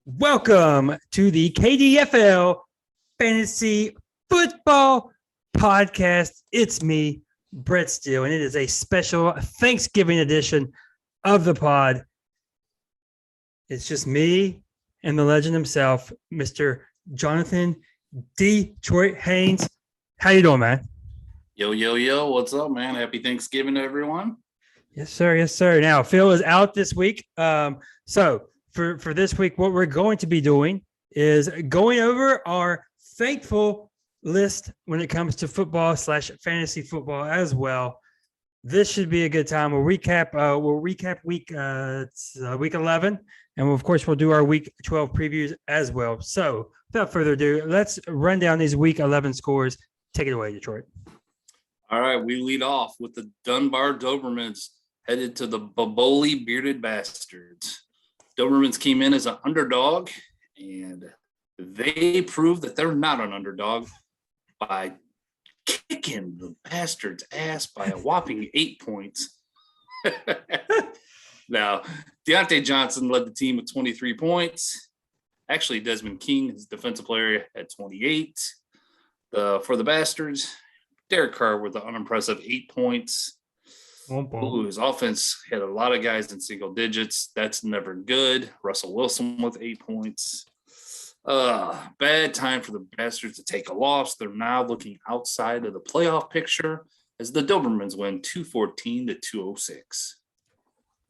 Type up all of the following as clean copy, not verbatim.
Welcome to the KDFL Fantasy Football Podcast. It's me, Brett Steele, and it is a special Thanksgiving edition of the pod. It's just me and the legend himself, Mr. Jonathan Detroit Haynes. How you doing, man? Yo, what's up, man? Happy Thanksgiving to everyone. Yes, sir. Yes, sir. Now, Phil is out this week. So for this week, what we're going to be doing is going over our thankful list when it comes to football / fantasy football as well. This should be a good time. We'll recap week 11, and of course we'll do our week 12 previews as well. So without further ado, let's run down these week 11 scores. Take it away, Detroit. All right, we lead off with the Dunbar Dobermans headed to the Boboli Bearded Bastards. Dobermans came in as an underdog, and they proved that they're not an underdog by kicking the Bastards' ass by a whopping 8 points. Now, Deontay Johnson led the team with 23 points. Actually, Desmond King, his defensive player, had 28. For the Bastards, Derek Carr with the unimpressive 8 points. His offense had a lot of guys in single digits. That's never good. Russell Wilson with 8 points. Bad time for the Bastards to take a loss. They're now looking outside of the playoff picture as the Dobermans win 214-206.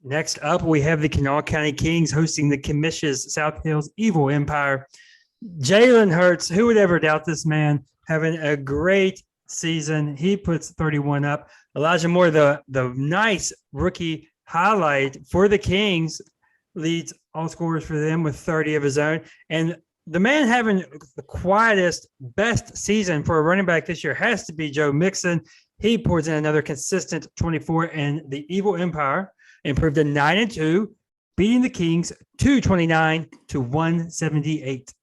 Next up, we have the Kanawha County Kings hosting the Commission's South Hills Evil Empire. Jalen Hurts, who would ever doubt this man, having a great season. He puts 31 up. Elijah Moore, the nice rookie highlight for the Kings, leads all scorers for them with 30 of his own. And the man having the quietest, best season for a running back this year has to be Joe Mixon. He pours in another consistent 24, and the Evil Empire improved to 9-2, beating the Kings 229-178.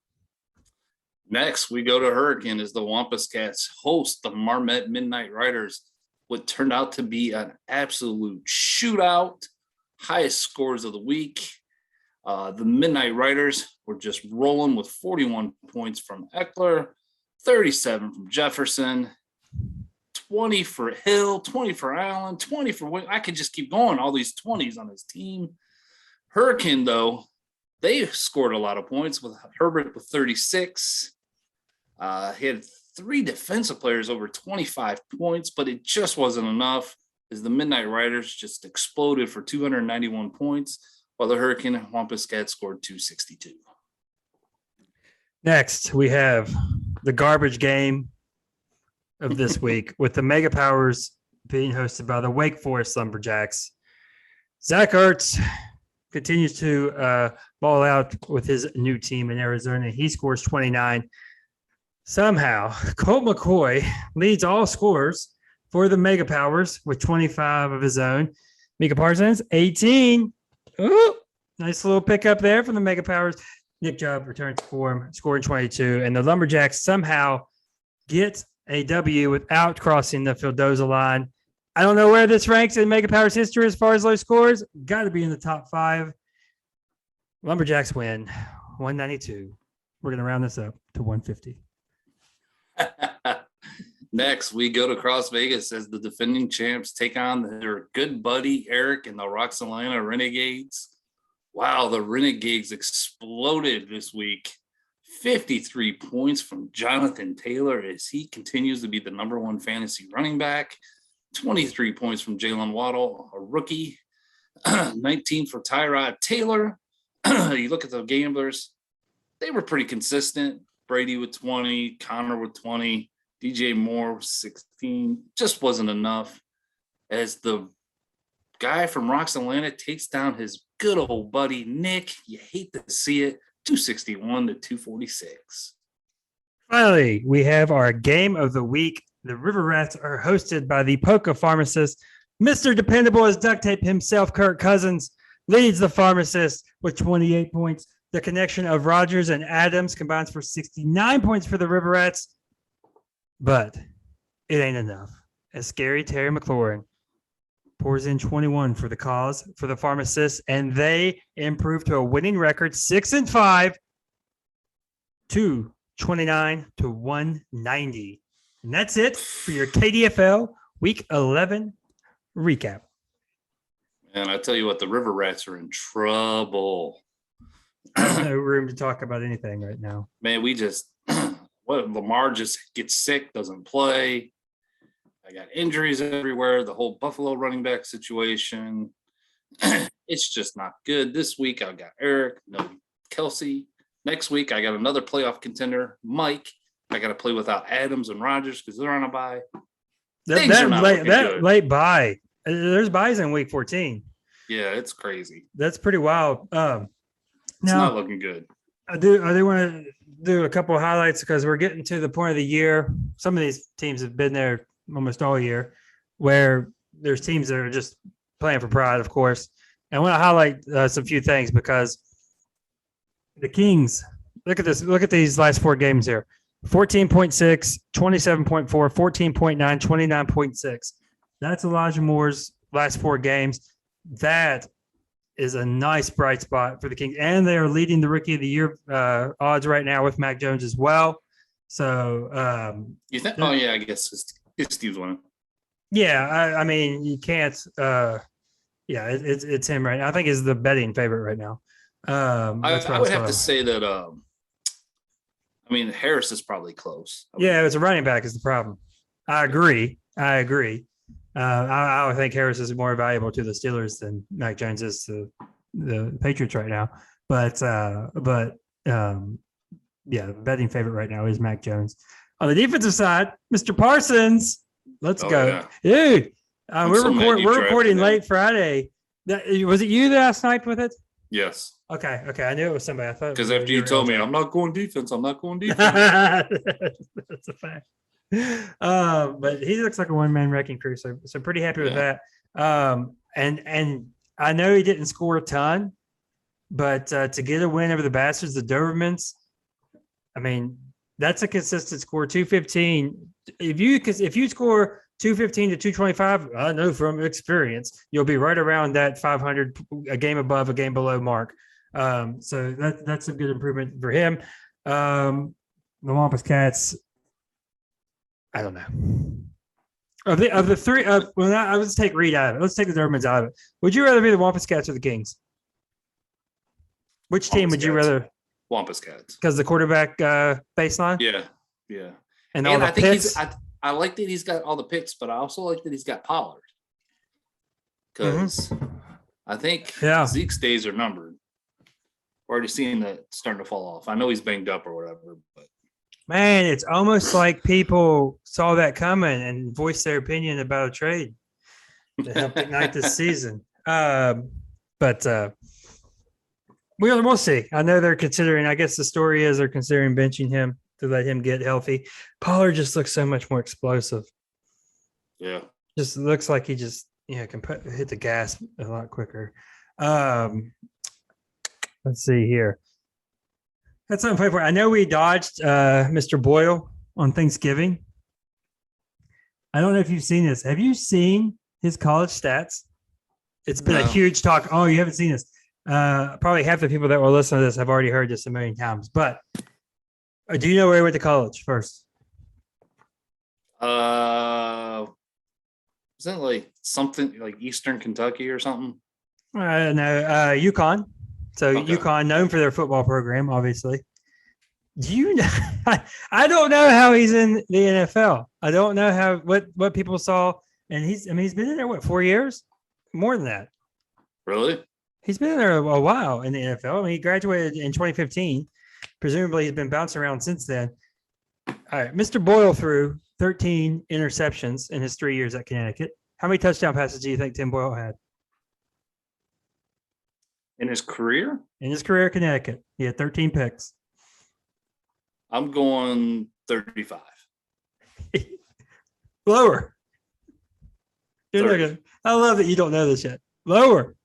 Next, we go to Hurricane as the Wampus Cats host the Marmette Midnight Riders. What turned out to be an absolute shootout, highest scores of the week. The Midnight Riders were just rolling with 41 points from Eckler, 37 from Jefferson, 20 for Hill, 20 for Allen, 20 for Wayne. I could just keep going, all these 20s on his team. Hurricane, though, they scored a lot of points with Herbert with 36. He had 3 defensive players over 25 points, but it just wasn't enough as the Midnight Riders just exploded for 291 points, while the Hurricane and Wampus Cats scored 262. Next, we have the garbage game of this week with the Mega Powers being hosted by the Wake Forest Lumberjacks. Zach Ertz continues to ball out with his new team in Arizona. He scores 29. Somehow, Colt McCoy leads all scorers for the Mega Powers with 25 of his own. Mika Parsons, 18. Ooh, nice little pickup there from the Mega Powers. Nick Chubb returns to form, scoring 22. And the Lumberjacks somehow get a W without crossing the Fildoza line. I don't know where this ranks in Mega Powers history as far as low scores. Got to be in the top 5. Lumberjacks win 192. We're going to round this up to 150. Next, we go to Cross Vegas as the defending champs take on their good buddy Eric and the Roxalana Renegades. Wow, the Renegades exploded this week. 53 points from Jonathan Taylor as he continues to be the number 1 fantasy running back. 23 points from Jalen Waddle, a rookie. 19 for Tyrod Taylor. You look at the gamblers, they were pretty consistent. Brady with 20, Connor with 20, DJ Moore with 16. Just wasn't enough as the guy from Roxalana takes down his good old buddy Nick. You hate to see it. 261-246. Finally, we have our game of the week. The River Rats are hosted by the Polka Pharmacist. Mr. Dependable as duct tape himself, Kirk Cousins, leads the Pharmacist with 28 points. The connection of Rogers and Adams combines for 69 points for the River Rats. But it ain't enough. As Scary Terry McLaurin pours in 21 for the cause, for the pharmacists, and they improve to a winning record 6-5, 229 to 190. And that's it for your KDFL Week 11 recap. And I tell you what, the River Rats are in trouble. No room to talk about anything right now. Man, we just Lamar just gets sick, doesn't play. I got injuries everywhere. The whole Buffalo running back situation. It's just not good. This week I got Eric, no Kelsey. Next week I got another playoff contender, Mike. I got to play without Adams and Rodgers because they're on a bye. That late bye. There's buys in week 14. Yeah, it's crazy. That's pretty wild. It's not looking good. I do want to do a couple of highlights because we're getting to the point of the year. Some of these teams have been there almost all year, where there's teams that are just playing for pride, of course. And I want to highlight some few things because the Kings, look at this. Look at these last 4 games here. 14.6, 27.4, 14.9, 29.6. That's Elijah Moore's last 4 games. That is a nice bright spot for the Kings. And they are leading the Rookie of the Year odds right now with Mac Jones as well. So you think? Oh yeah, I guess it's Steve's winning. Yeah, I mean you can't. It's him right now. I think he's the betting favorite right now. I would have to say that. I mean, Harris is probably close. Yeah, it's a running back is the problem. I agree. I would think Harris is more valuable to the Steelers than Mac Jones is to the Patriots right now. But the betting favorite right now is Mac Jones. On the defensive side, Mr. Parsons, let's go, yeah. dude. We're recording late Friday. Was it you that I sniped with it? Yes. Okay. I knew it was somebody. I thought because after you told me I'm not going defense. That's a fact. But he looks like a one-man wrecking crew, so pretty happy with that. And I know he didn't score a ton, but to get a win over the Bastards, the Dobermans, I mean, that's a consistent score. 215. If you score 215 to 225, I know from experience, you'll be right around that 500, a game above, a game below mark. So that's a good improvement for him. The Wampus Cats, I don't know. Of the three, let's take Reed out of it. Let's take the Dobermans out of it. Would you rather be the Wampus Cats or the Kings? Which team would you rather? Wampus Cats. Because the quarterback baseline? Yeah. And all the I think picks? I like that he's got all the picks, but I also like that he's got Pollard. Because I think Zeke's days are numbered. We're already seeing that starting to fall off. I know he's banged up or whatever, but man, it's almost like people saw that coming and voiced their opinion about a trade to help ignite this season. But we'll see. I know they're considering. I guess the story is they're considering benching him to let him get healthy. Pollard just looks so much more explosive. Yeah, just looks like he just can hit the gas a lot quicker. Let's see here. That's something to play for. I know we dodged Mr. Boyle on Thanksgiving. I don't know if you've seen this. Have you seen his college stats? It's been a huge talk. Oh, you haven't seen this. Probably half the people that will listen to this have already heard this a million times. But do you know where he went to college first? Is that like something like Eastern Kentucky or something? No, UConn. So UConn, known for their football program, obviously. Do you know? I don't know how he's in the NFL. I don't know what people saw, and he's been in there 4 years, more than that. Really? He's been there a while in the NFL. I mean, he graduated in 2015. Presumably, he's been bouncing around since then. All right, Mr. Boyle threw 13 interceptions in his 3 years at Connecticut. How many touchdown passes do you think Tim Boyle had? In his career? In his career at Connecticut, he had 13 picks. I'm going 35. Lower. I love that you don't know this yet. Lower.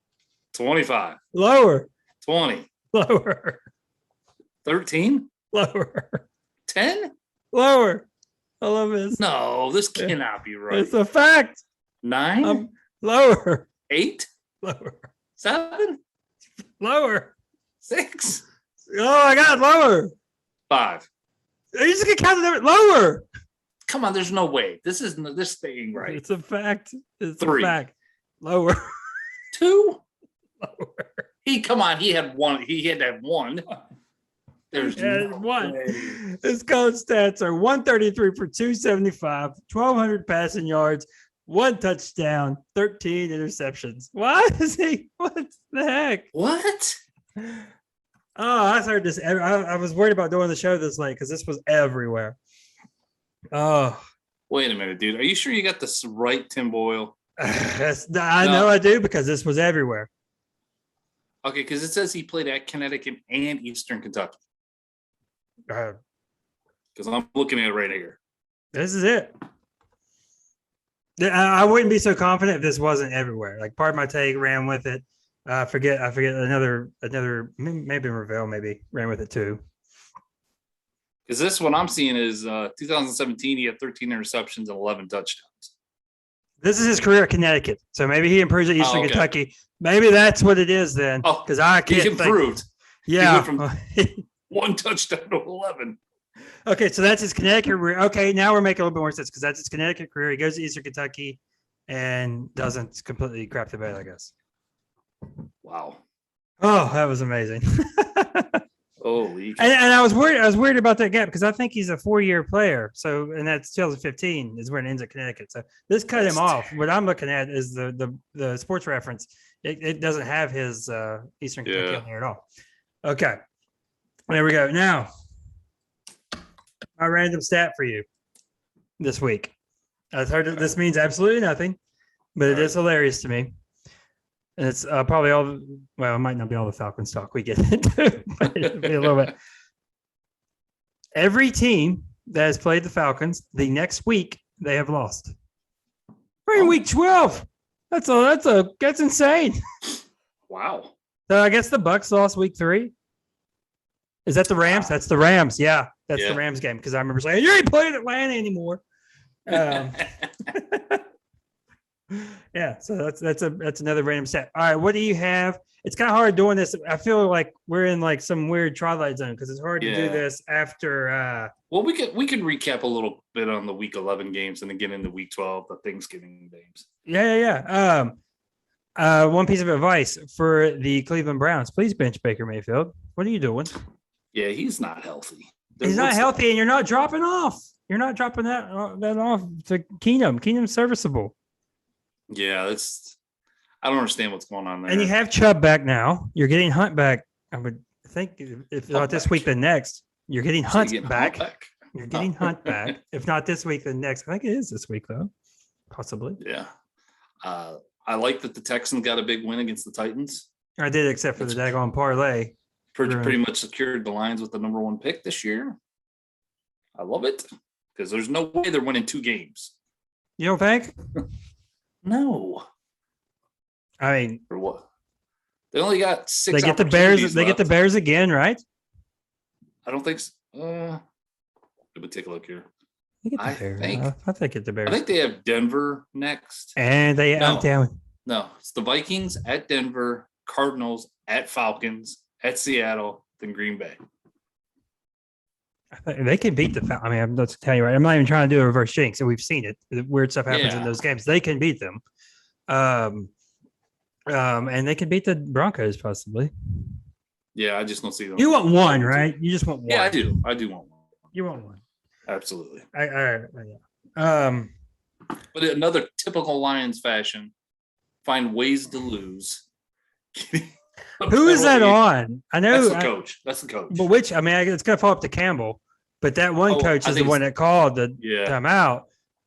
25. Lower. 20. Lower. 13. Lower. 10. Lower. I love this. No, this cannot be right. It's a fact. 9. Lower. 8, Lower. 7, Lower. 6, Oh my God, lower. 5. Are you just gonna count it lower? Come on, there's no way. This thing right. It's a fact. It's 3. a fact. Lower. 2. Lower. He had one. He had to have one. There's And no one. way. His college stats are 133 for 275, 1,200 passing yards, 1 touchdown, 13 interceptions. Why is he? What the heck? What? Oh, I heard this. I was worried about doing the show this late because this was everywhere. Oh, Wait a minute, dude. Are you sure you got this right, Tim Boyle? I know I do because this was everywhere. Okay, because it says he played at Connecticut and Eastern Kentucky. Because I'm looking at it right here. This is it. I wouldn't be so confident if this wasn't everywhere. Like, part of my take ran with it. I forget another maybe Ravel maybe ran with it too. Because this one I'm seeing is 2017. He had 13 interceptions and 11 touchdowns. This is his career at Connecticut, so maybe he improves at Eastern Kentucky. Maybe that's what it is then. Oh, because I can't. He's improved. Yeah. He went from 1 touchdown to 11. Okay, so that's his Connecticut career. Okay, now we're making a little bit more sense because that's his Connecticut career. He goes to Eastern Kentucky and doesn't completely crap the bed, I guess. Wow. Oh, that was amazing. Holy. And I was worried about that gap because I think he's a 4-year player. So, and that's 2015 is when it ends at Connecticut. So this cut him off. What I'm looking at is the sports reference. It doesn't have his Eastern Kentucky in there at all. Okay, there we go. Now, my random stat for you this week. I've heard that this means absolutely nothing, but it is hilarious to me. And it's probably all, well, it might not be all the Falcons talk we get into, but it'll be a little bit. Every team that has played the Falcons, the next week they have lost. We're in week 12. That's insane. Wow. So I guess the Bucs lost week 3. Is that the Rams? That's the Rams. Yeah, that's the Rams game because I remember saying you ain't playing Atlanta anymore. Yeah, so that's another random stat. All right, what do you have? It's kind of hard doing this. I feel like we're in like some weird twilight zone because it's hard to do this after. Well, we could recap a little bit on the week 11 games and then get into week 12, the Thanksgiving games. Yeah. One piece of advice for the Cleveland Browns: please bench Baker Mayfield. What are you doing? Yeah, he's not healthy. He's not healthy, and you're not dropping off. You're not dropping that off to Keenum. Keenum's serviceable. Yeah, I don't understand what's going on there. And you have Chubb back now. You're getting Hunt back. I would think if not this week, then next. You're getting Hunt back. You're getting Hunt back. If not this week, then next. I think it is this week, though. Possibly. Yeah. I like that the Texans got a big win against the Titans. I did, except for the daggone parlay. Pretty much secured the Lions with the number 1 pick this year. I love it because there's no way they're winning 2 games. You don't think? No. I mean, for what? They only got 6. They get the Bears. They get the Bears again, right? I don't think so. Let me take a look here. I think they get the Bears. I think they have Denver next. And they down. No, it's the Vikings at Denver, Cardinals at Falcons, at Seattle, then Green Bay. They can beat the Falcons. I mean, I'm not telling you right. I'm not even trying to do a reverse jinx. And we've seen it. Weird stuff happens in those games. They can beat them. And they can beat the Broncos possibly. Yeah, I just don't see them. You want one, right? You just want one. Yeah, I do. I do want one. You want one. Absolutely. But another typical Lions fashion, find ways to lose. Who is that on? I know that's the coach. That's the coach. But which, I mean, it's going to fall up to Campbell. But that one coach is the one that called the timeout.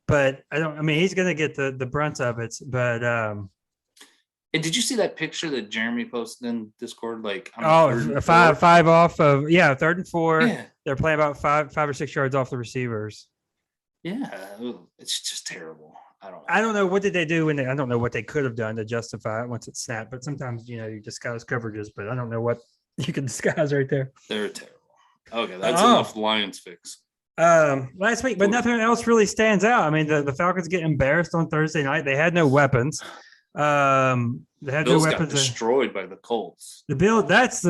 But I mean, he's going to get the brunt of it. But and did you see that picture that Jeremy posted in Discord? Like, five off of 3rd and 4. Yeah. They're playing about 5 or 6 yards off the receivers. Yeah, it's just terrible. I don't know what did they do I don't know what they could have done to justify it once it snapped. But sometimes you disguise coverages, but I don't know what you can disguise right there. They're terrible. Okay, that's enough Lions fix. Last week, but nothing else really stands out. I mean, the Falcons get embarrassed on Thursday night. They had no weapons. They have no Bills got weapons. destroyed by the Colts. The Bill. That's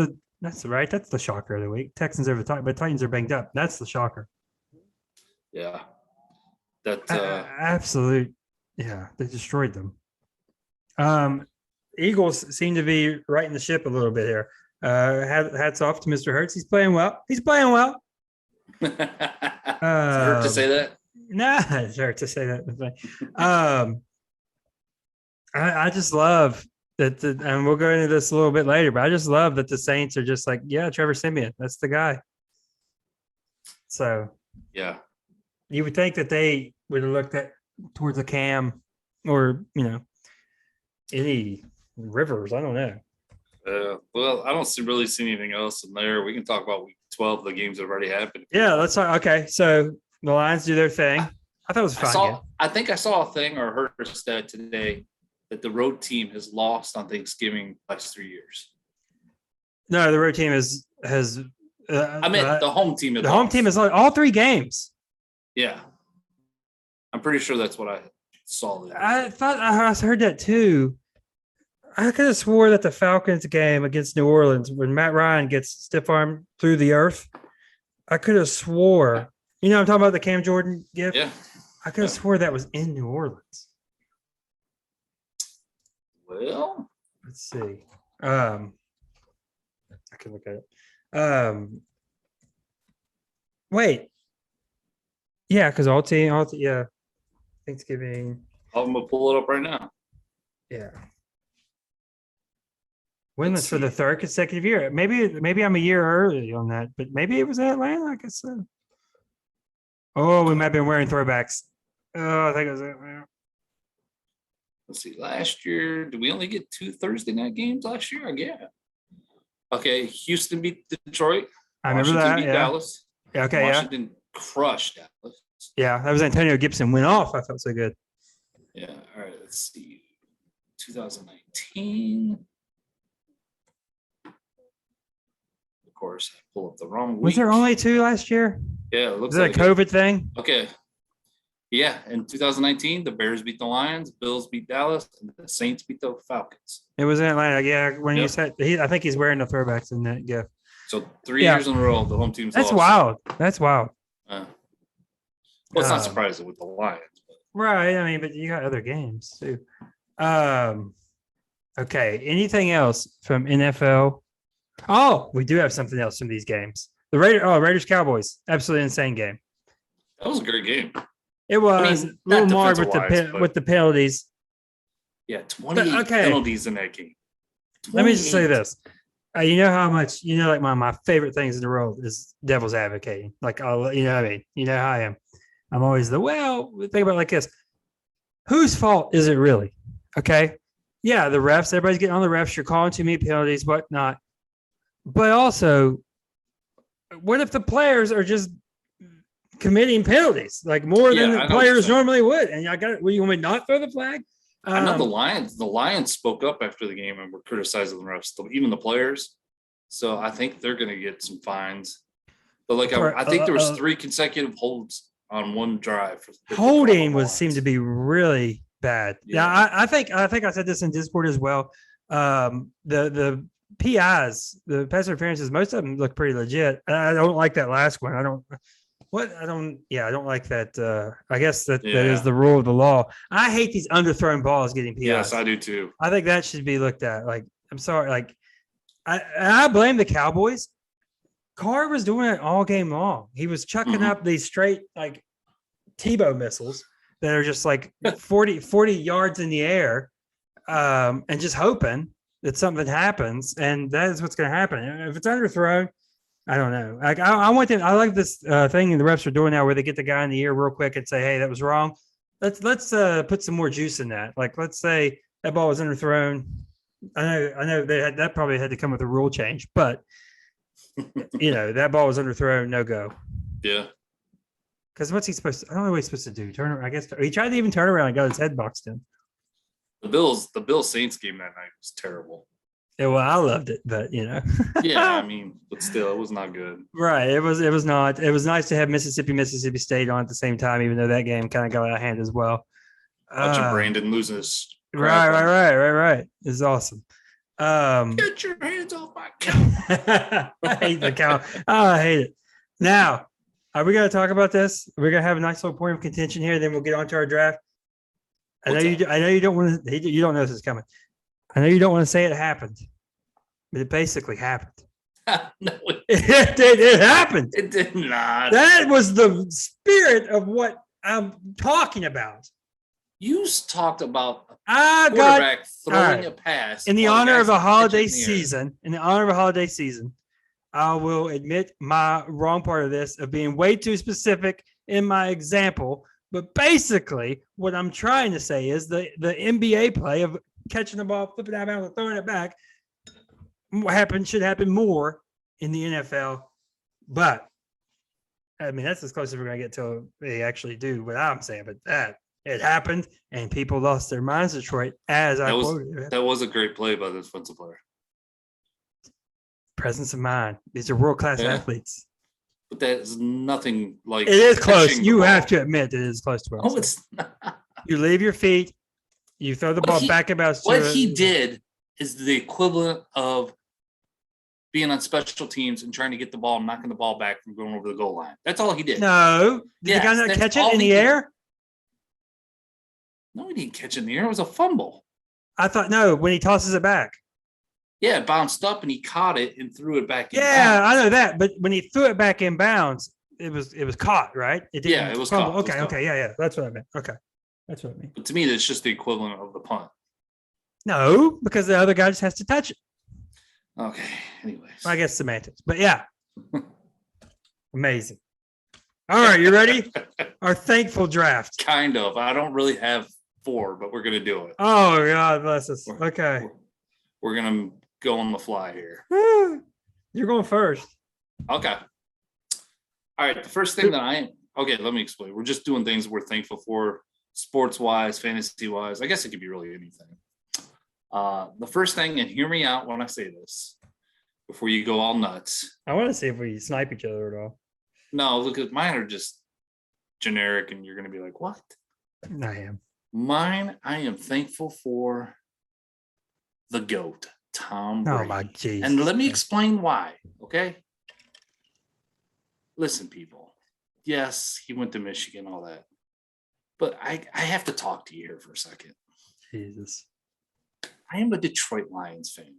right. That's the shocker of the week. Texans over the Titans, but Titans are banged up. That's the shocker. Yeah. That Absolute. Yeah, they destroyed them. Eagles seem to be righting the ship a little bit here. Hats off to Mr. Hurts. He's playing well. He's playing well. It's hurt to say that. Nah, it's hard to say that. I just love that, and we'll go into this a little bit later, but I just love that the Saints are just like, yeah, Trevor Siemian, that's the guy. So, yeah, you would think that they would have looked at towards a Cam or, any Rivers. I don't know. Well, I don't really see anything else in there. We can talk about week 12, the games that have already happened. Yeah, let's talk. Okay, so the Lions do their thing. I thought it was fine. I think I saw a thing or heard a stat today that the road team has lost on Thanksgiving last 3 years. No, the road team has. I meant the home team. The home team has lost all 3 games. Yeah, I'm pretty sure that's what I saw. I thought I heard that too. I could have swore that the Falcons game against New Orleans, when Matt Ryan gets stiff arm through the earth, I could have swore. I'm talking about the Cam Jordan gift. Yeah, I could have swore that was in New Orleans. Well, let's see. I can look at it. Wait. Yeah, because yeah. Thanksgiving. I'm gonna pull it up right now. Yeah. Winless for the 3rd consecutive year. Maybe I'm a year early on that, but maybe it was in Atlanta. I guess so. Oh, we might have been wearing throwbacks. Oh, I think it was Atlanta. Let's see. Last year, did we only get 2 Thursday night games last year? Yeah. Okay, Houston beat Detroit. I remember that. Beat Dallas. Okay, Washington crushed Dallas. Yeah, that was Antonio Gibson went off. I felt so good. Yeah. All right. Let's see. 2019. Of course, I pull up the wrong week. Was there only 2 last year? Yeah, it looks like a COVID thing. Okay. Yeah, in 2019, the Bears beat the Lions, Bills beat Dallas, and the Saints beat the Falcons. It was in Atlanta. Yeah, when you said I think he's wearing the throwbacks in that. Yeah. So 3 years in a row, the home team's That's lost. wild. That's wild. Well, it's not surprising with the Lions. But. Right. I mean, but you got other games too. Okay. Anything else from NFL? Oh, we do have something else from these games. The Raiders Cowboys. Absolutely insane game. That was a great game. It was a little marred with the penalties. Yeah, 28 penalties in that game. 28. Let me just say this. You know how much, like my favorite things in the world is devil's advocating. Like, what I mean? You know how I am. I'm always think about it like this. Whose fault is it really? Okay. Yeah, the refs, everybody's getting on the refs. You're calling too many penalties, whatnot. But also, what if the players are just committing penalties like more than the players normally would? And you want me to not throw the flag? I know the Lions spoke up after the game and were criticizing the refs, even the players. So I think they're going to get some fines. But I think there was 3 consecutive holds on one drive. Holding seemed to be really bad. Yeah, I think I said this in Discord as well. The PIs, the pass interferences, most of them look pretty legit. I don't like that last one. I don't like that. I guess that is the rule of the law. I hate these underthrown balls getting PIs. Yes, I do too. I think that should be looked at. Like, I'm sorry. Like, I blame the Cowboys. Carr was doing it all game long. He was chucking up these straight like Tebow missiles that are just like 40 yards in the air, and just hoping that something happens. And that is what's going to happen. If it's underthrown, I don't know. Like I want them. I like this thing the refs are doing now, where they get the guy in the ear real quick and say, "Hey, that was wrong." Let's put some more juice in that. Like, let's say that ball was underthrown. I know that probably had to come with a rule change, but that ball was underthrown, no go. Yeah. Because what's he supposed to? I don't know what he's supposed to do. I guess he tried to even turn around and got his head boxed in. The Bills Saints game that night was terrible. Yeah, well, I loved it, but Yeah, I mean, but still, it was not good. Right. It was not. It was nice to have Mississippi State on at the same time, even though that game kind of got out of hand as well. Brandon losing his Right. It's awesome. Get your hands off my cow. I hate the cow. Oh, I hate it. Now, are we going to talk about this? We're going to have a nice little point of contention here. Then we'll get on to our draft. I know you don't want to. You don't know this is coming. I know you don't want to say it happened, but it basically happened. No, It happened. it did not. That was the spirit of what I'm talking about. You talked about I got quarterback throwing right. a pass in the while honor of guys a holiday catch it in the air. season. In the honor of a holiday season, I will admit my wrong part of this of being way too specific in my example. But basically, what I'm trying to say is the NBA play of catching the ball, flipping it out of bounds, and throwing it back should happen more in the NFL. But I mean, that's as close as we're going to get till they actually do what I'm saying. But that it happened, and people lost their minds. Detroit, as I quoted, that was a great play by the defensive player. Presence of mind. These are world class Yeah. athletes. But that is nothing like It is close. catching the You ball. have to admit that it is close to us. No, it's not. You leave your feet. You throw the ball back about. What he did is the equivalent of being on special teams and trying to get the ball and knocking the ball back from going over the goal line. That's all he did. No, did Yes, the guy not that's catch all it in he the did. air? No, he didn't catch it in the air. It was a fumble. I thought no. When he tosses it back. Yeah, it bounced up and he caught it and threw it back in. Yeah, bounds. I know that. But when he threw it back in bounds, it was caught, right? It didn't Yeah, it was fumble. caught. It was Okay, caught. okay, yeah. That's what I meant. Okay, that's what I mean. But to me, that's just the equivalent of the punt. No, because the other guy just has to touch it. Okay. Anyways. I guess semantics, but yeah, amazing. All right, you ready? Our thankful draft. Kind of. I don't really have 4, but we're gonna do it. Oh God bless us. Okay, We're gonna go on the fly here. you're going first. Okay. All right. The first thing that let me explain. We're just doing things we're thankful for, sports wise, fantasy wise. I guess it could be really anything. The first thing, and hear me out when I say this before you go all nuts. I want to see if we snipe each other at all. No, look at mine are just generic, and you're gonna be like, what? I am. Mine, I am thankful for the GOAT, Tom Brady. Oh my Jesus. And let me explain why, okay? Listen, people. Yes, he went to Michigan, all that. But I have to talk to you here for a second. Jesus. I am a Detroit Lions fan,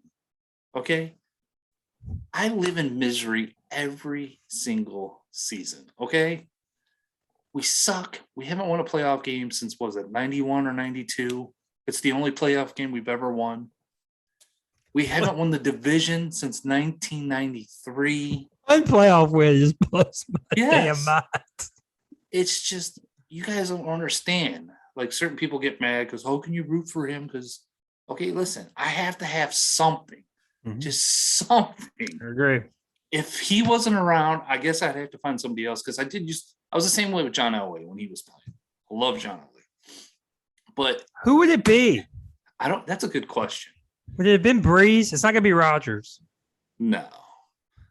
okay? I live in misery every single season, okay? We suck. We haven't won a playoff game since, was it 91 or 92? It's the only playoff game we've ever won. We haven't won the division since 1993. One playoff win just blows my Yes. damn mind. It's just, you guys don't understand. Like, certain people get mad because, how can you root for him? Because, okay, listen, I have to have something. Mhm. Just something. I agree. If he wasn't around, I guess I'd have to find somebody else, because I was the same way with John Elway when he was playing. I love John Elway. But Who would it be? that's a good question. Would it have been Breeze? It's not gonna be Rodgers. No.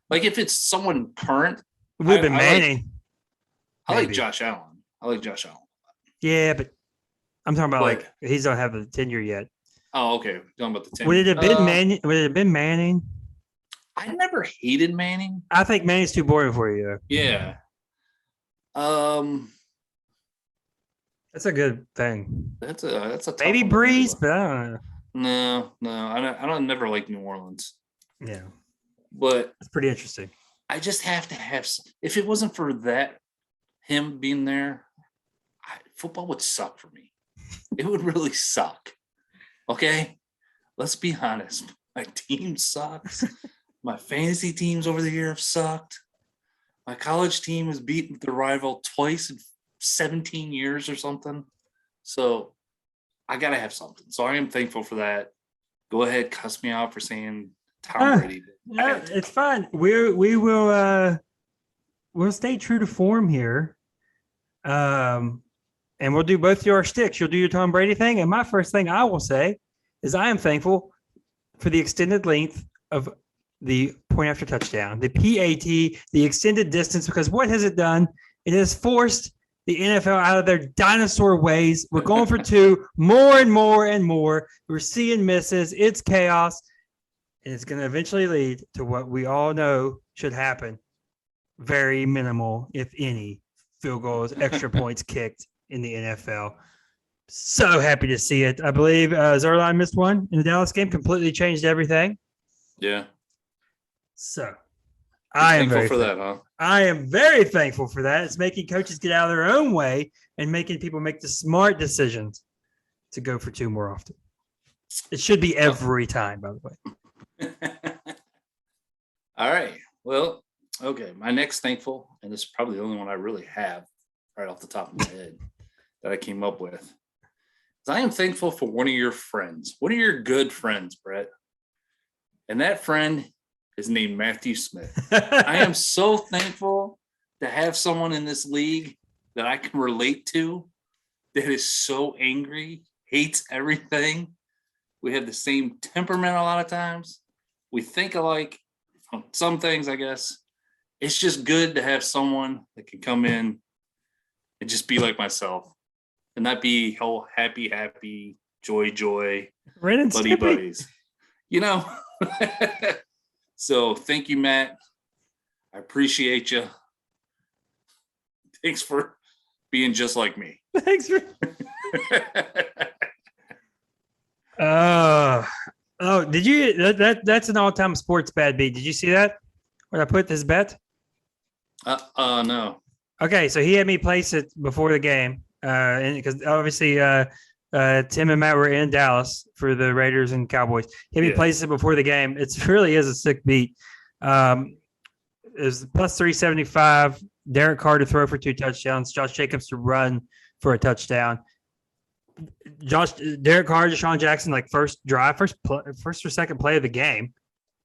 Like, if it's someone current, It would have been I like- Manning. I like Maybe. Josh Allen. Yeah, but I'm talking about But- like he's don't have a tenure yet. Oh, okay. Talking about the 10. Would it have been Manning? Would it have been Manning? I never hated Manning. I think Manning's too boring for you. Though. Yeah. That's a good thing. That's a tough Maybe one to Breeze, think but I don't know. No. I don't never like New Orleans, Yeah, but it's pretty interesting. I just have to have. If it wasn't for him being there, football would suck for me. It would really suck. Okay, let's be honest. My team sucks. My fantasy teams over the year have sucked. My college team has beaten the rival twice in 17 years or something. So I gotta have something. So I am thankful for that. Go ahead, cuss me out for saying Tom Brady. Yeah, it's fine. We'll stay true to form here. And we'll do both your sticks. You'll do your Tom Brady thing. And my first thing I will say is I am thankful for the extended length of the point after touchdown, the PAT, the extended distance, because what has it done? It has forced the NFL out of their dinosaur ways. We're going for two more and more and more. We're seeing misses. It's chaos. And it's going to eventually lead to what we all know should happen. Very minimal, if any, field goals, extra points kicked in the NFL. So happy to see it. I believe Zerline missed one in the Dallas game, completely changed everything. Yeah. So I am thankful for that, huh? I am very thankful for that. It's making coaches get out of their own way and making people make the smart decisions to go for two more often. It should be every time, by the way. All right. Well, okay. My next thankful, and this is probably the only one I really have right off the top of my head that I came up with, is I am thankful for one of your friends, one of your good friends, Brett. And that friend is named Matthew Smith. I am so thankful to have someone in this league that I can relate to that is so angry, hates everything. We have the same temperament a lot of times. We think alike on some things, I guess. It's just good to have someone that can come in and just be like myself and not be all happy, joy, buddies. You know? So thank you, Matt. I appreciate you. Thanks for being just like me. Thanks for. Did you that's an all-time sports bad beat. Did you see that? When I put this bet? No. Okay, so he had me place it before the game. And because obviously Tim and Matt were in Dallas for the Raiders and Cowboys. He had me place it before the game. It really is a sick beat. It was plus 375. Derek Carr to throw for 2 touchdowns. Josh Jacobs to run for a touchdown. Derek Carr, Deshaun Jackson, like first or second play of the game.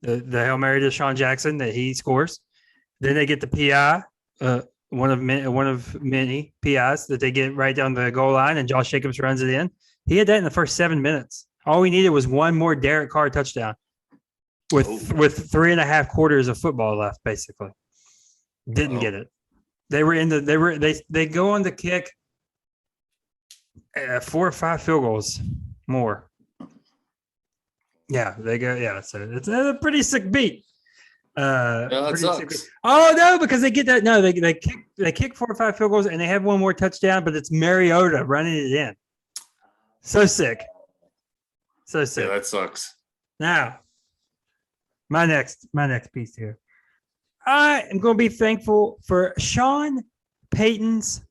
The Hail Mary to Deshaun Jackson that he scores. Then they get the PI, one of many PIs that they get right down the goal line, and Josh Jacobs runs it in. He had that in the first 7 minutes. All we needed was one more Derek Carr touchdown with 3.5 quarters of football left, basically. Didn't get it. They go on the kick 4 or 5 field goals more. Yeah, they go. Yeah, so it's a pretty sick beat. That sucks. Oh no, because they get that. No, they kick 4 or 5 field goals and they have one more touchdown, but it's Mariota running it in. So sick. So sick. Yeah, that sucks. Now, my next piece here. I am going to be thankful for Sean Payton's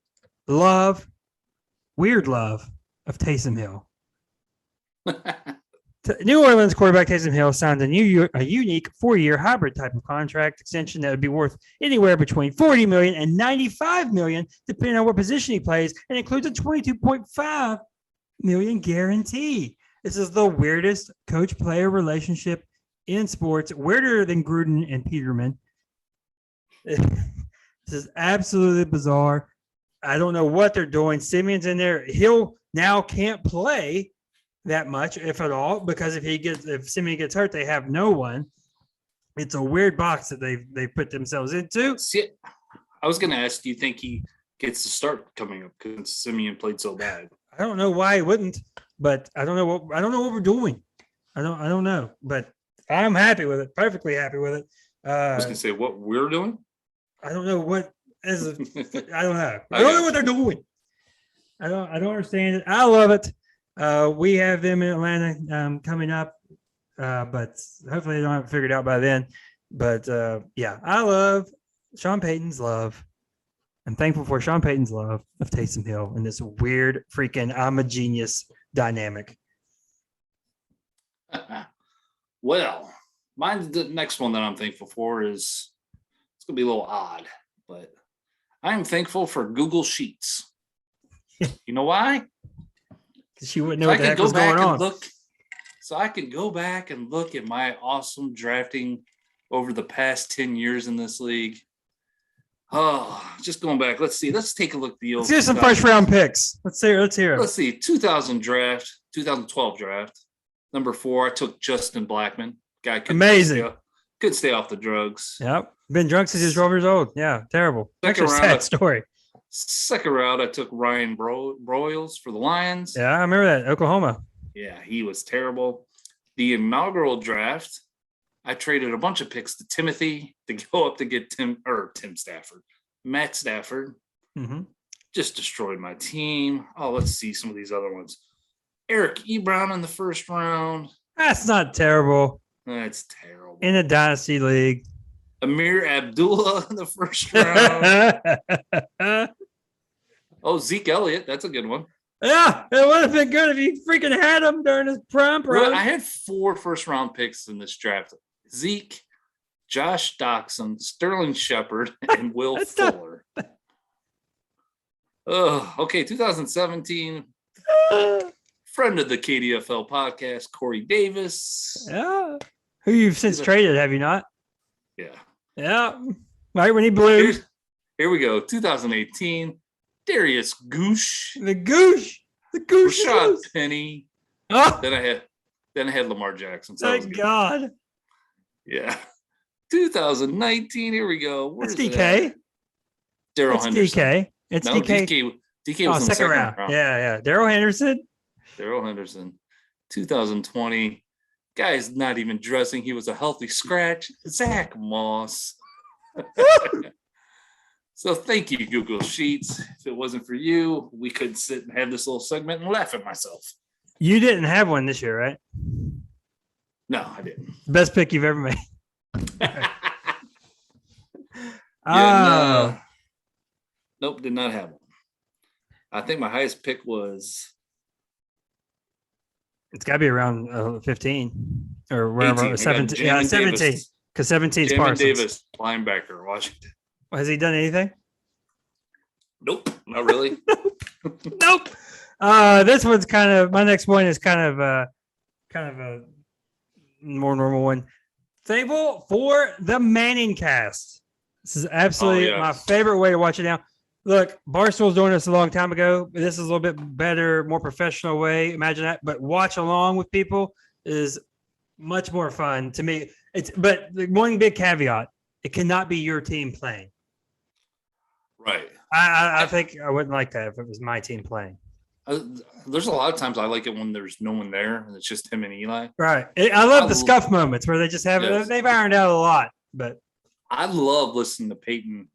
weird love of Taysom Hill. New Orleans quarterback Taysom Hill signed a unique 4-year hybrid type of contract extension that would be worth anywhere between $40 million and $95 million, depending on what position he plays, and includes a $22.5 million guarantee. This is the weirdest coach-player relationship in sports, weirder than Gruden and Peterman. This is absolutely bizarre. I don't know what they're doing. Simeon's in there. Hill now can't play that much, if at all, because if Simeon gets hurt, they have no one. It's a weird box that they put themselves into. See, I was going to ask, do you think he gets to start coming up because Simeon played so bad? I don't know why he wouldn't, but I don't know what we're doing. I don't know, but I'm happy with it. Perfectly happy with it. I was going to say what we're doing. I don't know what I don't know. I don't know what they're doing. I don't understand it. I love it. We have them in Atlanta coming up, but hopefully they don't have it figured out by then. But yeah, I love Sean Payton's love. I'm thankful for Sean Payton's love of Taysom Hill and this weird freaking I'm a genius dynamic. Well, mine's the next one that I'm thankful for is it's going to be a little odd, but I'm thankful for Google Sheets. You know why? Because she wouldn't know what the heck was going on. So I could go back and look at my awesome drafting over the past 10 years in this league. Oh, just going back. Let's see. Let's take a look at the old. Let's hear some first round picks. Let's hear it. Let's see. 2012 draft. Number 4, I took Justin Blackman. Guy could stay off the drugs. Yep. Been drunk since he was 12 years old. Yeah, terrible. Actually, sad story. Second round, I took Ryan Broyles for the Lions. Yeah, I remember that. Oklahoma. Yeah, he was terrible. The inaugural draft, I traded a bunch of picks to Timothy to go up to get Matt Stafford. Mm-hmm. Just destroyed my team. Oh, let's see some of these other ones. Eric Ebron in the first round. That's not terrible. That's terrible. In a dynasty league. Amir Abdullah in the first round. Oh, Zeke Elliott. That's a good one. Yeah, it would have been good if you freaking had him during his prime. Well, I had 4 first-round picks in this draft. Zeke, Josh Doxson, Sterling Shepard, and Will Fuller. Oh, okay, 2017. Friend of the KDFL podcast, Corey Davis. Yeah. Who you've since traded, have you not? Yeah. Yeah. Right when he blew. Here we go. 2018. Darius Goosh. The Goosh. Rashad Penny. Oh, Then I had Lamar Jackson. So thank God. Yeah. 2019. Here we go. That's DK. Daryl Henderson. DK. It's No, DK. DK was in the second round. Yeah. Daryl Henderson. 2020. Guy's not even dressing. He was a healthy scratch. Zach Moss. So thank you, Google Sheets. If it wasn't for you, we could sit and have this little segment and laugh at myself. You didn't have one this year, right? No, I didn't. Best pick you've ever made. Nope, did not have one. I think my highest pick was It's got to be around 15 or wherever. 18. 17. Yeah, 17. Because 17 is Jamin Parsons. Davis, linebacker, Washington. Has he done anything? Nope, not really. Nope. This one's kind of my next one is kind of a more normal one. Thankful for the Manning cast. This is absolutely my favorite way to watch it now. Look, Barstool's doing this a long time ago. But this is a little bit better, more professional way. Imagine that. But watch along with people is much more fun to me. But the one big caveat: it cannot be your team playing. Right. I think I wouldn't like that if it was my team playing. There's a lot of times I like it when there's no one there and it's just him and Eli. Right. I love the scuff moments where they just have it. They've ironed out a lot, but I love listening to Peyton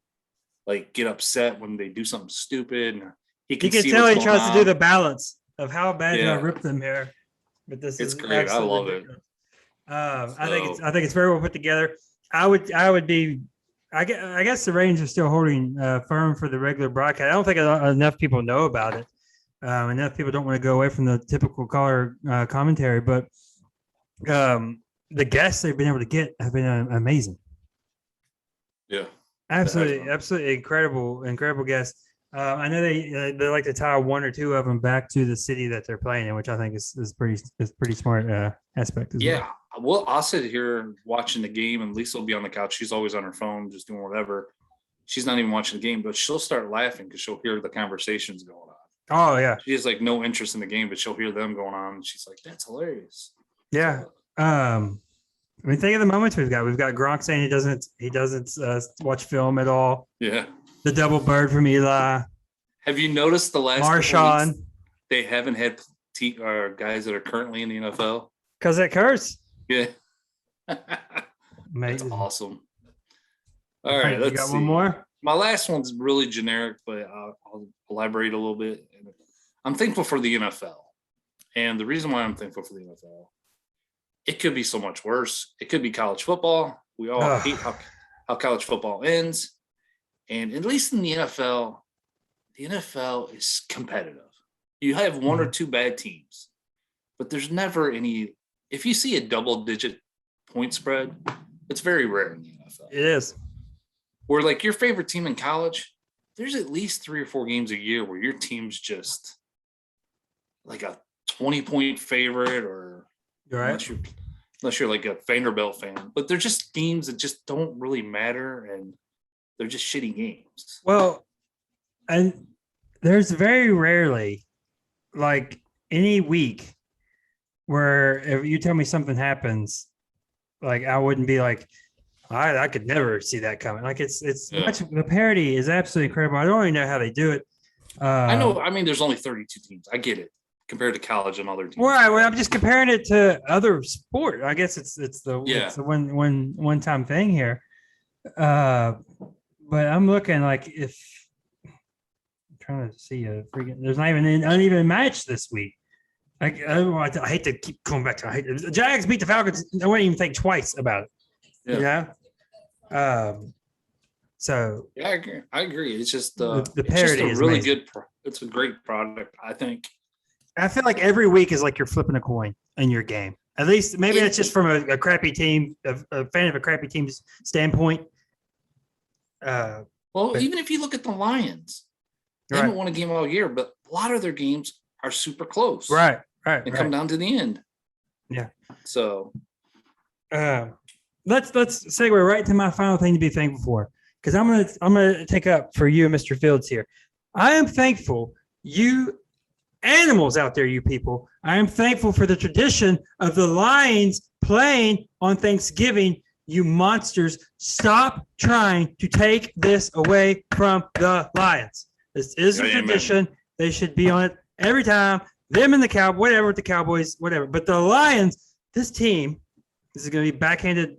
like get upset when they do something stupid. And you can tell he tries to do the balance of how bad did I rip them here. But this is great. I love ridiculous. I think it's very well put together. I guess the Rangers are still holding firm for the regular broadcast. I don't think enough people know about it. Enough people don't want to go away from the typical color commentary, but the guests they've been able to get have been amazing. Yeah, absolutely incredible guests. I know they like to tie one or two of them back to the city that they're playing in, which I think is pretty smart aspect as well. Well, I'll sit here watching the game, and Lisa will be on the couch. She's always on her phone, just doing whatever. She's not even watching the game, but she'll start laughing because she'll hear the conversations going on. Oh yeah, she has like no interest in the game, but she'll hear them going on. And she's like, "That's hilarious." Yeah. I mean, think of the moments we've got. We've got Gronk saying he doesn't watch film at all. Yeah. The double bird from Eli. Have you noticed the last Marshawn? They haven't had guys that are currently in the NFL because that curse. Yeah. That's awesome. All right, let's see. One more. My last one's really generic, but I'll elaborate a little bit. I'm thankful for the NFL. And the reason why I'm thankful for the NFL, it could be so much worse. It could be college football. We all hate how college football ends. And at least in the NFL is competitive. You have one or two bad teams, but there's never any. If you see a double-digit point spread, it's very rare in the NFL. It is. Where like your favorite team in college, there's at least 3 or 4 games a year where your team's just like a 20-point favorite, or right. unless you're like a Vanderbilt fan. But they're just games that just don't really matter, and they're just shitty games. Well, and there's very rarely like any week where if you tell me something happens, like I wouldn't be like, I could never see that coming. Like it's Yeah. much the parity is absolutely incredible. I don't even know how they do it. I know. I mean, there's only 32 teams. I get it compared to college and other teams. Right. Well, I'm just comparing it to other sport. I guess it's the one time thing here. But I'm looking like if I'm trying to see a freaking there's not even an uneven match this week. I hate to keep going back to the Jags beat the Falcons. I wouldn't even think twice about it. Yeah. You know? So yeah, I agree. It's just the it's parity just a is really amazing. good. It's a great product, I think. I feel like every week is like you're flipping a coin in your game. At least maybe that's just from a crappy team, a fan of a crappy team's standpoint. Well, even if you look at the Lions, they haven't won a game all year, but a lot of their games are super close. Right. And come down to the end. Yeah. So let's segue right to my final thing to be thankful for. Because I'm gonna take up for you, Mr. Fields here. I am thankful, you animals out there, you people. I am thankful for the tradition of the Lions playing on Thanksgiving. You monsters, stop trying to take this away from the Lions. This is a tradition. They should be on it every time. Them and the Cowboys, whatever with the Cowboys, whatever. But the Lions, this team, this is going to be backhanded,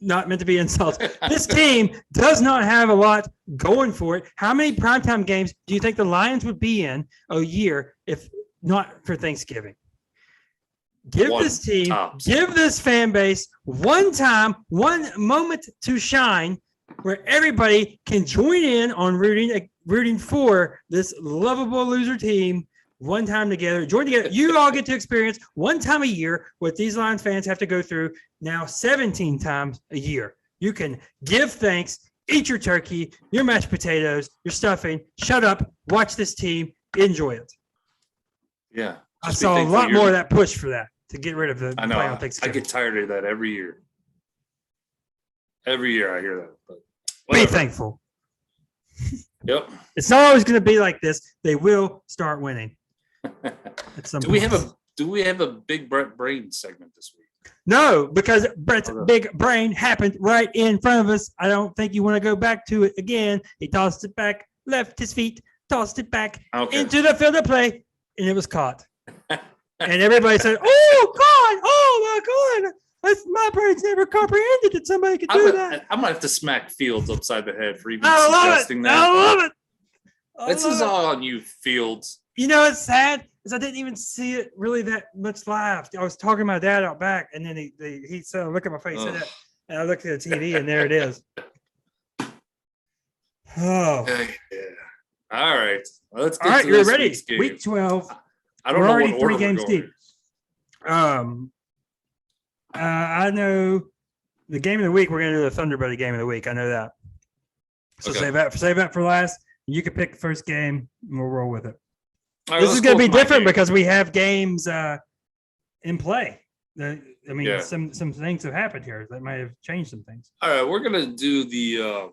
not meant to be insulted. This team does not have a lot going for it. How many primetime games do you think the Lions would be in a year if not for Thanksgiving? Give this team, give this fan base one time, one moment to shine where everybody can join in on rooting for this lovable loser team one time together. Join together. You all get to experience one time a year what these Lions fans have to go through now 17 times a year. You can give thanks, eat your turkey, your mashed potatoes, your stuffing, shut up, watch this team, enjoy it. Yeah. I saw a lot more of that push for that to get rid of the I know. play on Thanksgiving. I get tired of that every year. Every year I hear that. But be thankful. Yep. It's not always going to be like this. They will start winning. Do we have a Big Brett Brain segment this week? No, because Brett's big brain happened right in front of us. I don't think you want to go back to it again. He tossed it back, left his feet, tossed it back into the field of play, and it was caught. And everybody said, "Oh God! Oh my God! My brain's never comprehended that somebody could do that." I'm gonna have to smack Fields upside the head for even suggesting that. I love it. This is all on you, Fields. You know, it's sad is I didn't even see it really that much live. I was talking to my dad out back, and then he said, "Look at my face," and I looked at the TV, and there it is. Oh, yeah. All right. Let's get all right. to You're this ready. week's game. Week 12. I don't We're know already what order 3 games we're going. deep. I know the game of the week. We're going to do the Thunderbird game of the week. I know that. So save that for last. You can pick the first game, and we'll roll with it. Right, this is going to be different because we have games in play. Some things have happened here that might have changed some things. All right, we're going to do the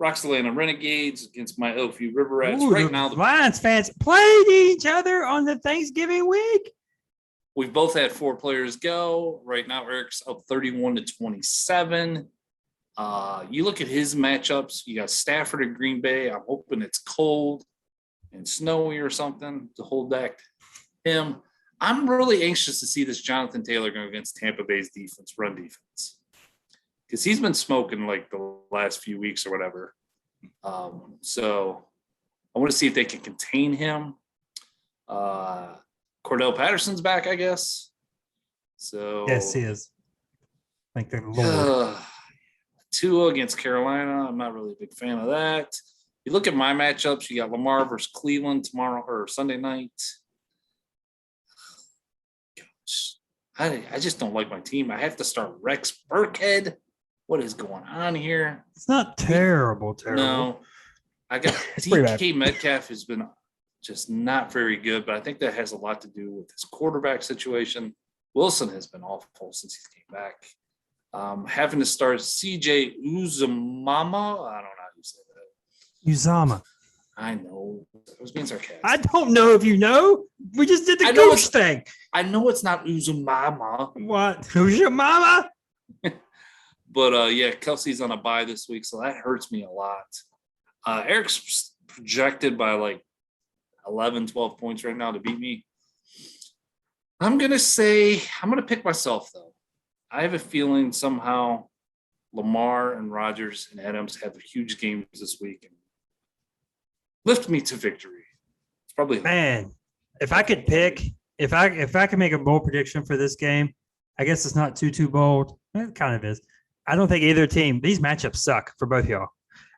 Roxalana Renegades against my Elkview River Rats. Right now, the Lions fans played each other on the Thanksgiving week. We've both had 4 players go. Right now, Eric's up 31-27. You look at his matchups. You got Stafford and Green Bay. I'm hoping it's cold and snowy or something to hold back him. I'm really anxious to see this Jonathan Taylor go against Tampa Bay's run defense. Because he's been smoking like the last few weeks or whatever. So I want to see if they can contain him. Cordell Patterson's back, I guess. So yes, he is. Thank the Lord. Tua against Carolina. I'm not really a big fan of that. You look at my matchups. You got Lamar versus Cleveland tomorrow or Sunday night. Gosh, I just don't like my team. I have to start Rex Burkhead. What is going on here? It's not terrible. No, I got DK Metcalf has been just not very good, but I think that has a lot to do with his quarterback situation. Wilson has been awful since he came back. Having to start CJ Uzomama. I don't know how you say that. Uzama. I know. I was being sarcastic. I don't know if you know. We just did the goose thing. I know it's not Uzomama. What? Who's your mama? But yeah, Kelsey's on a bye this week, so that hurts me a lot. Eric's projected by like 11, 12 points right now to beat me. I'm going to pick myself, though. I have a feeling somehow Lamar and Rodgers and Adams have huge games this week and lift me to victory. It's probably Man, if I could pick, if I could make a bold prediction for this game, I guess it's not too bold. It kind of is. I don't think either team. These matchups suck for both y'all.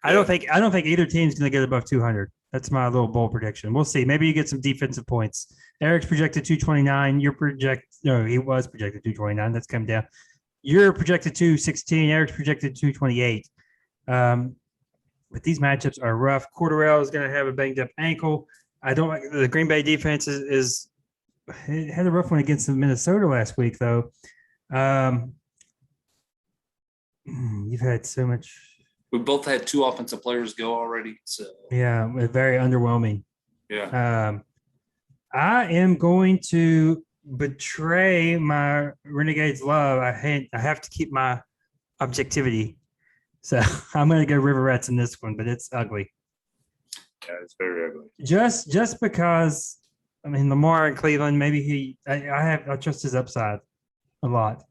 I don't think either team's going to get above 200. That's my little bold prediction. We'll see. Maybe you get some defensive points. Eric's projected 229. He was projected 229. That's come down. You're projected 216. Eric's projected 228. But these matchups are rough. Cordarrelle is going to have a banged up ankle. I don't like the Green Bay defense is it had a rough one against Minnesota last week, though. You've had so much. We both had 2 offensive players go already. So Yeah, very underwhelming. Yeah. I am going to betray my Renegades love. I have to keep my objectivity. So I'm going to go River Rats in this one, but it's ugly. Yeah, it's very ugly. Just because, I mean, Lamar in Cleveland, maybe I trust his upside a lot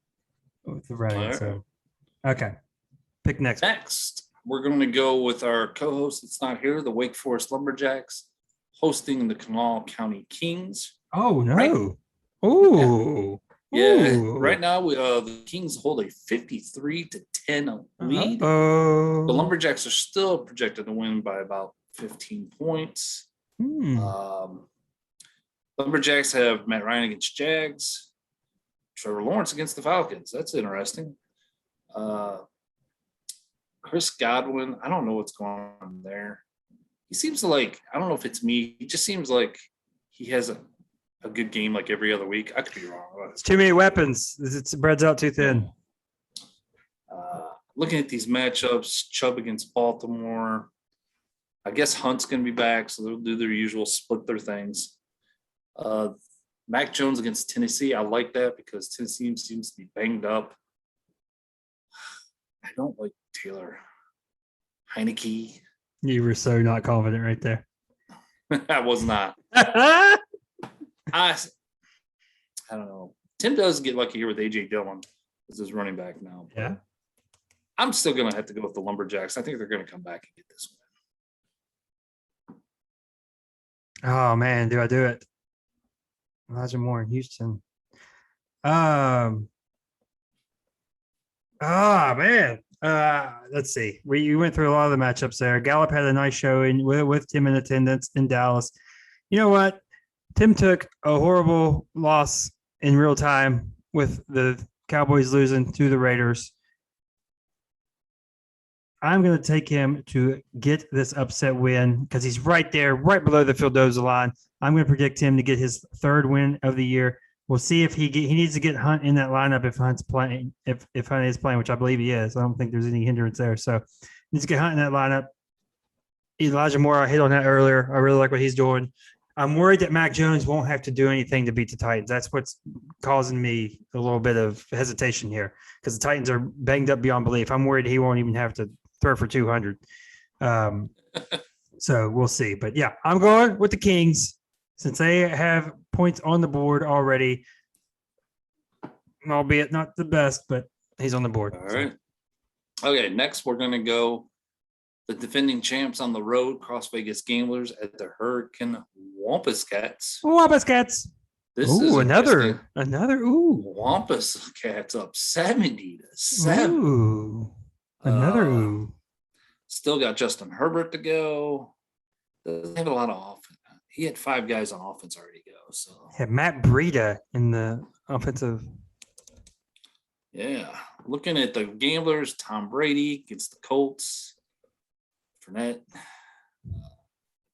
with the running. Right. So, okay. Pick next. Next, we're going to go with our co-host that's not here, the Wake Forest Lumberjacks, hosting the Kanawha County Kings. Oh, no. Right. Ooh. Yeah, Ooh. right now the Kings hold a 53-10 lead. Oh. The Lumberjacks are still projected to win by about 15 points. Lumberjacks have Matt Ryan against Jags, Trevor Lawrence against the Falcons. That's interesting. Chris Godwin, I don't know what's going on there. He seems like, I don't know if it's me. He just seems like he has a good game like every other week. I could be wrong. It's too many weapons. It spreads out too thin. Looking at these matchups, Chubb against Baltimore. I guess Hunt's going to be back, so they'll do their usual split their things. Mac Jones against Tennessee. I like that because Tennessee seems to be banged up. I don't like Taylor Heineke. You were so not confident right there. I was not. I don't know. Tim does get lucky here with AJ Dillon as his running back now. Yeah. I'm still going to have to go with the Lumberjacks. I think they're going to come back and get this one. Oh man, do I do it? Elijah Moore in Houston. Man. Let's see. We went through a lot of the matchups there. Gallup had a nice showing with Tim in attendance in Dallas. You know what? Tim took a horrible loss in real time with the Cowboys losing to the Raiders. I'm going to take him to get this upset win because he's right there, right below the Fieldoza line. I'm going to predict him to get his 3rd win of the year. We'll see if he needs to get Hunt in that lineup if Hunt's playing, if Hunt is playing, which I believe he is. I don't think there's any hindrance there. So needs to get Hunt in that lineup. Elijah Moore, I hit on that earlier. I really like what he's doing. I'm worried that Mac Jones won't have to do anything to beat the Titans. That's what's causing me a little bit of hesitation here because the Titans are banged up beyond belief. I'm worried he won't even have to throw for 200. So we'll see. But yeah, I'm going with the Kings since they have points on the board already, albeit not the best, but he's on the board. All right. Okay, next we're going to go the defending champs on the road, Cross Vegas Gamblers at the Hurricane Wampus Cats. Wampus Cats. This is another. Wampus Cats up 70-7. Ooh. Another Still got Justin Herbert to go. Doesn't have a lot of offense. He had 5 guys on offense already go. So had Matt Breida in the offensive. Yeah. Looking at the Gamblers, Tom Brady against the Colts. Fournette.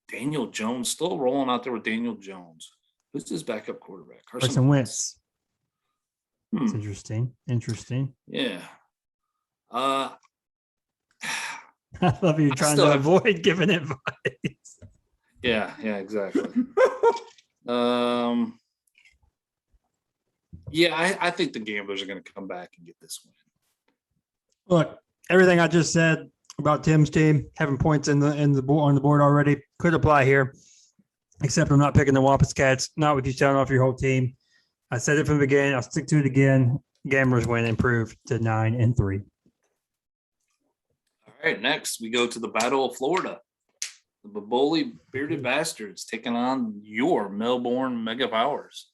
Daniel Jones still rolling out there with Daniel Jones. Who's his backup quarterback? Carson Wentz. That's interesting. Yeah. I love you trying to avoid giving advice. Yeah, exactly. I think the Gamblers are going to come back and get this win. Look, everything I just said about Tim's team having points on the board already could apply here, except I'm not picking the Wampus Cats. Not with you selling off your whole team. I said it from the beginning. I'll stick to it again. Gamblers win improved to 9-3. All right, next we go to the Battle of Florida. The Baboli Bearded Bastards taking on your Melbourne Mega Powers.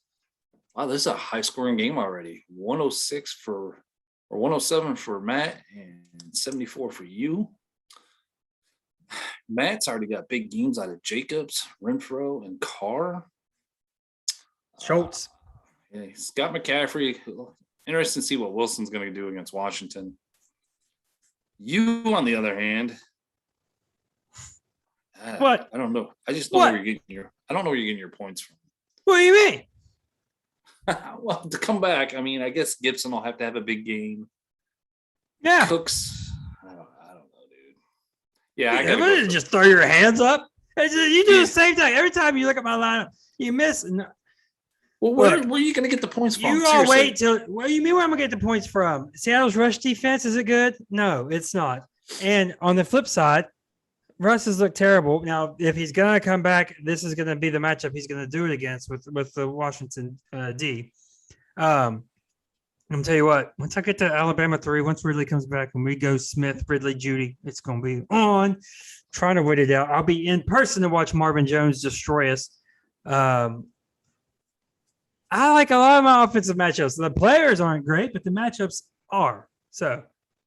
Wow, this is a high-scoring game already. 107 for Matt and 74 for you. Matt's already got big games out of Jacobs, Renfro, and Carr. Schultz. Yeah, Scott McCaffrey. Interesting to see what Wilson's going to do against Washington. You, on the other hand, What? I don't know. I just know where you're getting your. I don't know where you're getting your points from. What do you mean? Well, to come back, I mean, I guess Gibson will have to have a big game. Yeah. Cooks, I don't know, dude. Yeah, I gotta gotta just throw your hands up. You do the same thing every time you look at my lineup. You miss. Well, where are you going to get the points from? You all wait till. What do you mean? Where am I going to get the points from? Seattle's rush defense, is it good? No, it's not. And on the flip side, Russ has looked terrible. Now, if he's going to come back, this is going to be the matchup he's going to do it against with the Washington D. I'm going to tell you what. Once I get to Alabama 3, once Ridley comes back and we go Smith, Ridley, Judy, it's going to be on. Trying to wait it out. I'll be in person to watch Marvin Jones destroy us. I like a lot of my offensive matchups. The players aren't great, but the matchups are. So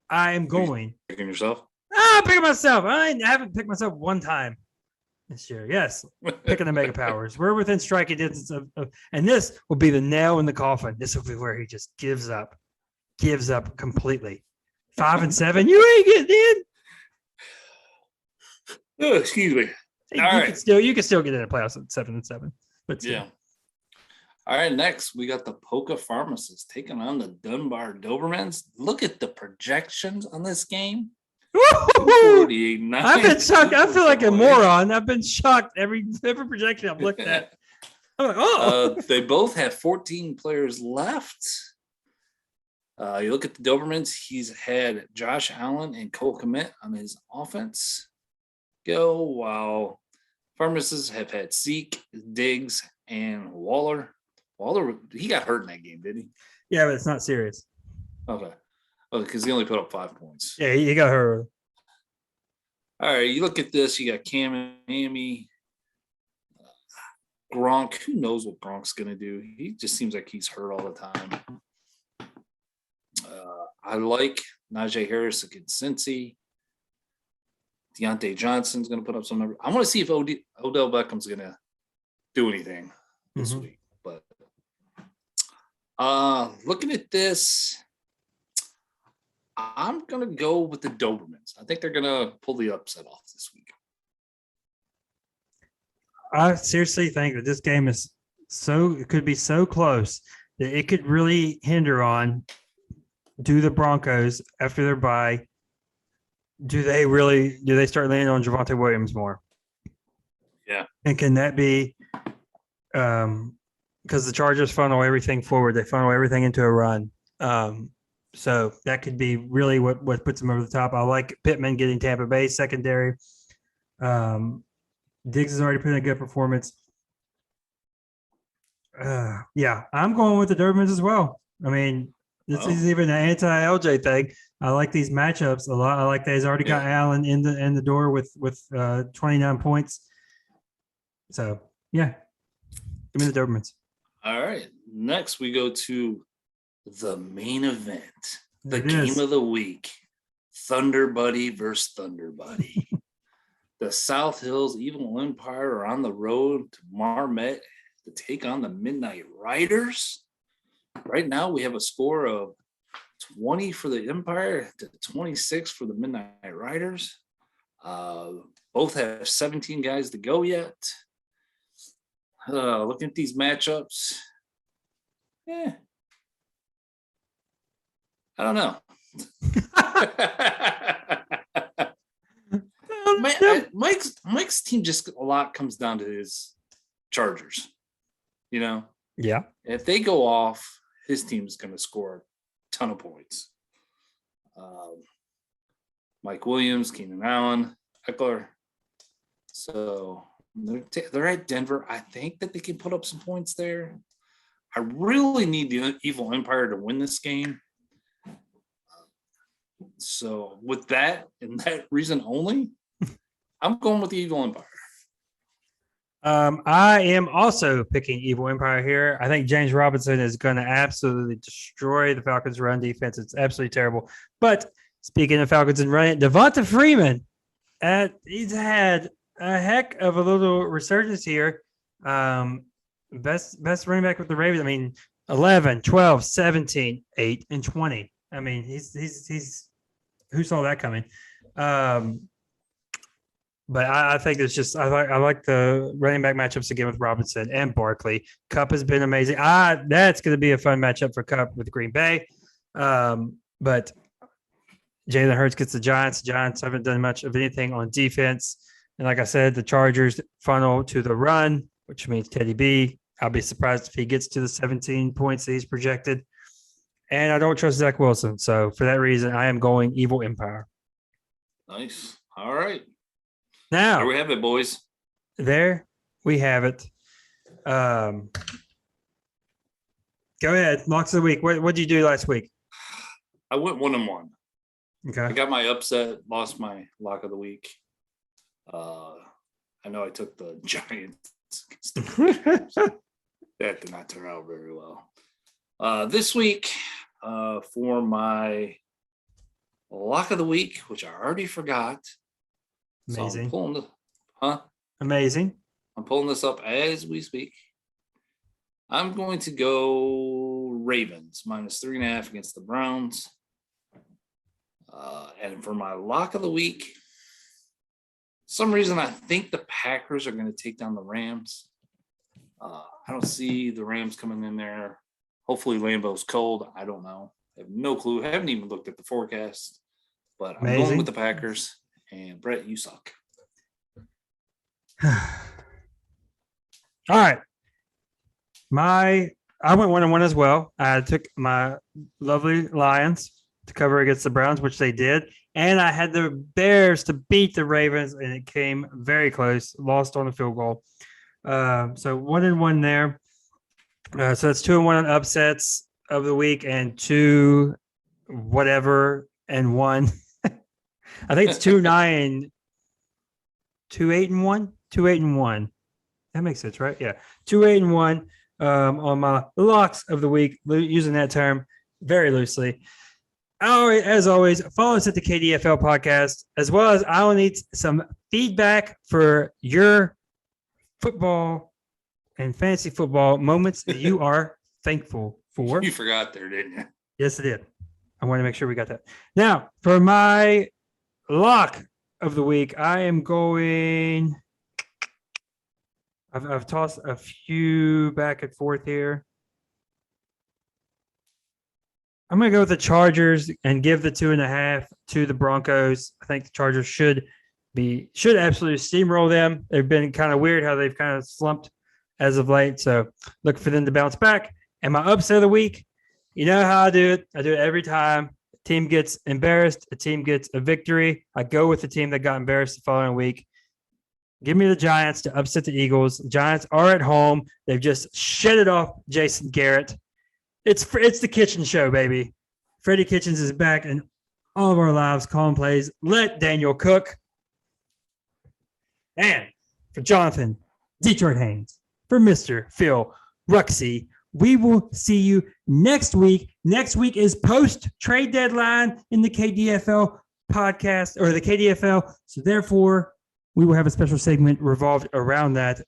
I am going. Picking yourself? I'm picking myself. I haven't picked myself one time this year. Yes, picking the Mega Powers. We're within striking distance of, and this will be the nail in the coffin. This will be where he just gives up completely. 5-7. You ain't getting in. Oh, excuse me. You can still get in the playoffs at 7-7. But still. Yeah. All right, next we got the Polka Pharmacists taking on the Dunbar Dobermans. Look at the projections on this game. I've been shocked. I feel like a moron. I've been shocked every projection I've looked at. I'm like, they both have 14 players left. You look at the Dobermans, he's had Josh Allen and Cole Kmet on his offense go, while Pharmacists have had Zeke, Diggs, and Waller. Waller, he got hurt in that game, didn't he? Yeah, but it's not serious. Okay. Oh, because he only put up 5 points. Yeah, he got hurt. All right, you look at this. You got Cam and Amy, Gronk. Who knows what Gronk's going to do? He just seems like he's hurt all the time. I like Najee Harris against Cincy. Deontay Johnson's going to put up some numbers. I want to see if Odell Beckham's going to do anything this week. But looking at this, I'm going to go with the Dobermans. I think they're going to pull the upset off this week. I seriously think that this game is it could be so close that it could really hinder on, do the Broncos after their bye, do they start landing on Javonte Williams more? Yeah. And can that be because the Chargers funnel everything forward. They funnel everything into a run. So that could be really what puts them over the top. I like Pittman getting Tampa Bay secondary. Diggs has already put in a good performance. Yeah, I'm going with the Dobermans as well. I mean, this is even an anti-LJ thing. I like these matchups a lot. I like that he's already got Allen in the door with 29 points. So yeah, give me the Dobermans. All right. Next, we go to the main event, the game of the week: Thunder Buddy versus Thunder Buddy. The South Hills Evil Empire are on the road to Marmet to take on the Midnight Riders. Right now, we have a score of 20 for the Empire to 26 for the Midnight Riders. Both have 17 guys to go yet. Looking at these matchups, I don't know. Mike's team just a lot comes down to his Chargers. You know? Yeah. If they go off, his team is going to score a ton of points. Mike Williams, Keenan Allen, Eckler. So they're at Denver. I think that they can put up some points there. I really need the Evil Empire to win this game. So with that and that reason only, I'm going with the Evil Empire. I am also picking Evil Empire here. I think James Robinson is going to absolutely destroy the Falcons' run defense. It's absolutely terrible. But speaking of Falcons and running, Devonta Freeman, he's had a heck of a little resurgence here. Best running back with the Ravens. I mean, 11, 12, 17, 8, and 20. I mean, he's who saw that coming? But I think it's just I like the running back matchups again with Robinson and Barkley. Kupp has been amazing. That's going to be a fun matchup for Kupp with Green Bay. But Jalen Hurts gets the Giants. The Giants haven't done much of anything on defense. And like I said, the Chargers funnel to the run, which means Teddy B. I'll be surprised if he gets to the 17 points that he's projected. And I don't trust Zach Wilson. So for that reason, I am going Evil Empire. Nice. All right. Now, there we have it, boys. There we have it. Go ahead. Locks of the week. What did you do last week? I went 1-1. Okay. I got my upset, lost my lock of the week. I know I took the Giants. That did not turn out very well. This week, for my lock of the week, which I already forgot. Amazing. So I'm Amazing. I'm pulling this up as we speak. I'm going to go Ravens -3.5 against the Browns. And for my lock of the week, some reason I think the Packers are going to take down the Rams. I don't see the Rams coming in there. Hopefully Lambeau's cold. I don't know. I have no clue. I haven't even looked at the forecast. But I'm going with the Packers. And Brett, you suck. All right. I went 1-1 as well. I took my lovely Lions to cover against the Browns, which they did. And I had the Bears to beat the Ravens, and it came very close. Lost on a field goal. So 1-1 there. So it's 2-1 on upsets of the week and 2 whatever and 1. I think it's 2-9, 2-8-1, 2-8-1. That makes sense, right? Yeah, 2-8-1 on my locks of the week, using that term very loosely. As always, follow us at the KDFL podcast, as well as I will need some feedback for your football and fantasy football moments that you are thankful for. You forgot there, didn't you? Yes, I did. I want to make sure we got that. Now, for my lock of the week, I am going. I've tossed a few back and forth here. I'm going to go with the Chargers and give the 2.5 to the Broncos. I think the Chargers should absolutely steamroll them. They've been kind of weird how they've kind of slumped as of late. So look for them to bounce back. And my upset of the week, you know how I do it. I do it every time. A team gets embarrassed. A team gets a victory. I go with the team that got embarrassed the following week. Give me the Giants to upset the Eagles. The Giants are at home. They've just shedded off Jason Garrett. It's the kitchen show, baby. Freddie Kitchens is back in all of our lives, calling plays. Let Daniel cook. And for Jonathan, Detroit Haynes, for Mr. Phil Ruxey, we will see you next week. Next week is post-trade deadline in the KDFL podcast, or the KDFL. So therefore, we will have a special segment revolved around that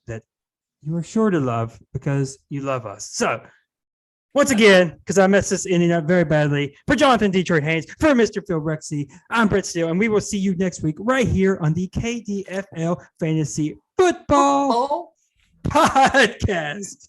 you are sure to love because you love us. So once again, because I messed this ending up very badly, for Jonathan Detroit Haynes, for Mr. Phil Rexy, I'm Brett Steele, and we will see you next week right here on the KDFL Fantasy Football Podcast.